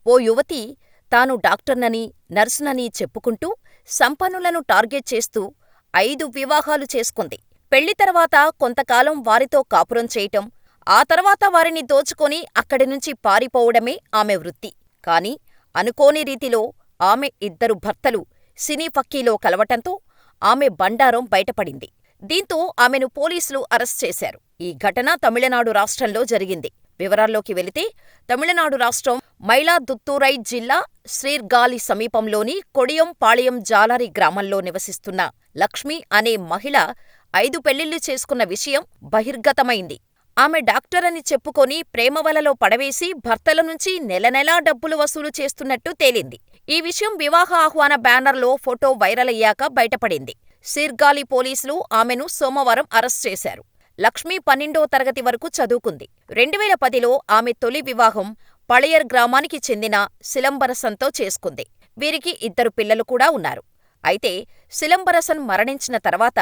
ఓ యువతి తాను డాక్టర్నని, నర్సునని చెప్పుకుంటూ సంపన్నులను టార్గెట్ చేస్తూ 5 వివాహాలు చేసుకుంది. పెళ్లి తర్వాత కొంతకాలం వారితో కాపురం చేయటం, ఆ తర్వాత వారిని దోచుకొని అక్కడినుంచి పారిపోవడమే ఆమె వృత్తి. కాని అనుకోని రీతిలో ఆమె 2 భర్తలు సినీ ఫక్కీలో కలవటంతో ఆమె బండారం బయటపడింది. దీంతో ఆమెను పోలీసులు అరెస్ట్ చేశారు. ఈ ఘటన తమిళనాడు రాష్ట్రంలో జరిగింది. వివరాల్లోకి వెళితే తమిళనాడు రాష్ట్రం మైలాదుత్తూరై జిల్లా శ్రీర్గాలి సమీపంలోని కొడియం పాళయం జాలారి గ్రామంలో నివసిస్తున్న లక్ష్మి అనే మహిళ 5 పెళ్లిళ్లు చేసుకున్న విషయం బహిర్గతమైంది. ఆమె డాక్టరని చెప్పుకొని ప్రేమవలలో పడవేసి భర్తల నుంచి నెలనెలా డబ్బులు వసూలు చేస్తున్నట్టు తేలింది. ఈ విషయం వివాహ ఆహ్వాన బ్యానర్లో ఫోటో వైరల్ అయ్యాక బయటపడింది. శీర్గాలి పోలీసులు ఆమెను సోమవారం అరెస్ట్ చేశారు. లక్ష్మి 12వ తరగతి వరకు చదువుకుంది. 2010లో ఆమె తొలి వివాహం పళయర్ గ్రామానికి చెందిన సిలంబరసన్తో చేసుకుంది. వీరికి 2 పిల్లలు కూడా ఉన్నారు. అయితే సిలంబరసన్ మరణించిన తర్వాత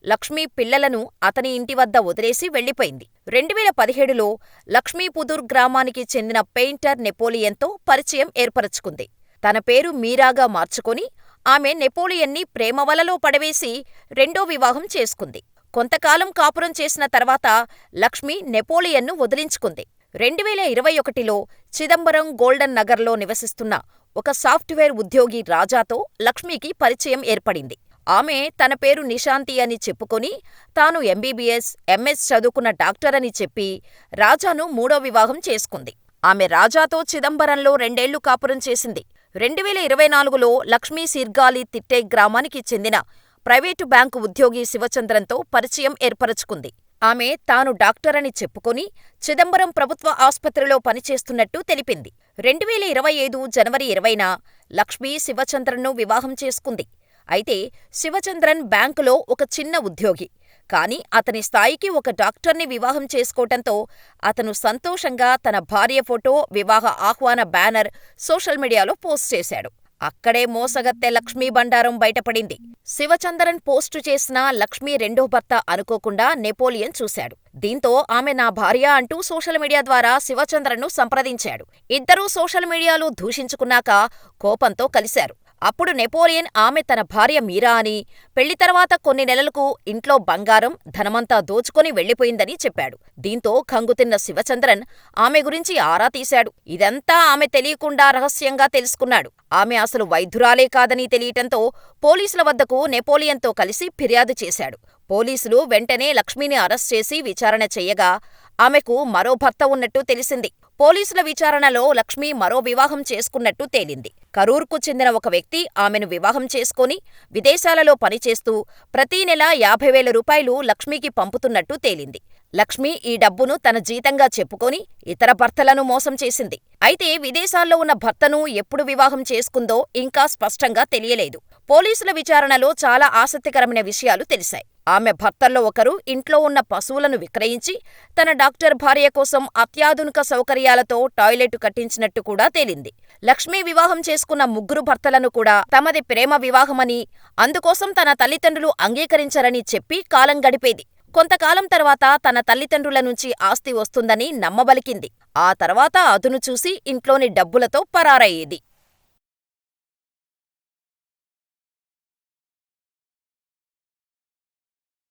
లక్ష్మి పిల్లలను అతని ఇంటివద్ద వదిలేసి వెళ్లిపోయింది. 2017లో లక్ష్మీపుదూర్ గ్రామానికి చెందిన పెయింటర్ నెపోలియన్తో పరిచయం ఏర్పరచుకుంది. తన పేరు మీరాగా మార్చుకొని ఆమె నెపోలియన్ని ప్రేమవలలో పడవేసి 2వ వివాహం చేసుకుంది. కొంతకాలం కాపురం చేసిన తర్వాత లక్ష్మి నెపోలియన్ను వదిలించుకుంది. 2021లో చిదంబరం గోల్డెన్ నగర్లో నివసిస్తున్న ఒక సాఫ్ట్వేర్ ఉద్యోగి రాజాతో లక్ష్మికి పరిచయం ఏర్పడింది. ఆమె తన పేరు నిశాంతి అని చెప్పుకొని తాను ఎంబీబీఎస్, ఎంఎస్ చదువుకున్న డాక్టరని చెప్పి రాజాను 3వ వివాహం చేసుకుంది. ఆమె రాజాతో చిదంబరంలో 2 ఏళ్లు కాపురం చేసింది. 2024లో లక్ష్మి శీర్గాలి తిట్టై గ్రామానికి చెందిన ప్రైవేటు బ్యాంకు ఉద్యోగి శివచంద్రన్తో పరిచయం ఏర్పరచుకుంది. ఆమె తాను డాక్టరని చెప్పుకొని చిదంబరం ప్రభుత్వ ఆస్పత్రిలో పనిచేస్తున్నట్టు తెలిపింది. 2025 జనవరి 20న లక్ష్మి శివచంద్రన్ను వివాహం చేసుకుంది. అయితే శివచంద్రన్ బ్యాంకులో ఒక చిన్న ఉద్యోగి. కాని అతని స్థాయికి ఒక డాక్టర్ని వివాహం చేసుకోవటంతో అతను సంతోషంగా తన భార్య ఫోటో, వివాహ ఆహ్వాన బ్యానర్ సోషల్ మీడియాలో పోస్ట్ చేశాడు. అక్కడే మోసగత్తె లక్ష్మీ బండారం బయటపడింది. శివచంద్రన్ పోస్టు చేసిన లక్ష్మి 2వ భర్త అనుకోకుండా నెపోలియన్ చూశాడు. దీంతో ఆమె నా భార్య అంటూ సోషల్ మీడియా ద్వారా శివచంద్రన్ను సంప్రదించాడు. ఇద్దరూ సోషల్ మీడియాలో దూషించుకున్నాక కోపంతో కలిశారు. అప్పుడు నెపోలియన్ ఆమె తన భార్య మీరా అని, పెళ్లి తర్వాత కొన్ని నెలలకు ఇంట్లో బంగారం, ధనమంతా దోచుకొని వెళ్లిపోయిందని చెప్పాడు. దీంతో కంగుతిన్న శివచంద్రన్ ఆమె గురించి ఆరా తీశాడు. ఇదంతా ఆమె తెలియకుండా రహస్యంగా తెలుసుకున్నాడు. ఆమె అసలు వైద్యురాలే కాదని తెలియటంతో పోలీసుల వద్దకు నెపోలియన్తో కలిసి ఫిర్యాదు చేశాడు. పోలీసులు వెంటనే లక్ష్మిని అరెస్ట్ చేసి విచారణ చెయ్యగా ఆమెకు మరో భర్త ఉన్నట్టు తెలిసింది. పోలీసుల విచారణలో లక్ష్మి మరో వివాహం చేసుకున్నట్టు తేలింది. కరూర్కు చెందిన ఒక వ్యక్తి ఆమెను వివాహం చేసుకొని విదేశాలలో పనిచేస్తూ ప్రతీ నెల 50,000 రూపాయలు లక్ష్మికి పంపుతున్నట్టు తేలింది. లక్ష్మి ఈ డబ్బును తన జీతంగా చెప్పుకొని ఇతర భర్తలను మోసం చేసింది. అయితే విదేశాల్లో ఉన్న భర్తను ఎప్పుడు వివాహం చేసుకుందో ఇంకా స్పష్టంగా తెలియలేదు. పోలీసుల విచారణలో చాలా ఆసక్తికరమైన విషయాలు తెలిశాయి. ఆమె భర్తల్లో ఒకరు ఇంట్లో ఉన్న పశువులను విక్రయించి తన డాక్టర్ భార్య కోసం అత్యాధునిక సౌకర్యాలతో టాయిలెట్ కట్టించినట్టు కూడా తేలింది. లక్ష్మి వివాహం చేసుకున్న 3 భర్తలను కూడా తమది ప్రేమ వివాహమని, అందుకోసం తన తల్లిదండ్రులు అంగీకరించరని చెప్పి కాలం గడిపేది. కొంతకాలం తర్వాత తన తల్లిదండ్రుల నుంచి ఆస్తి వస్తుందని నమ్మబలికింది. ఆ తర్వాత అదును చూసి ఇంట్లోని డబ్బులతో పరారయ్యేది.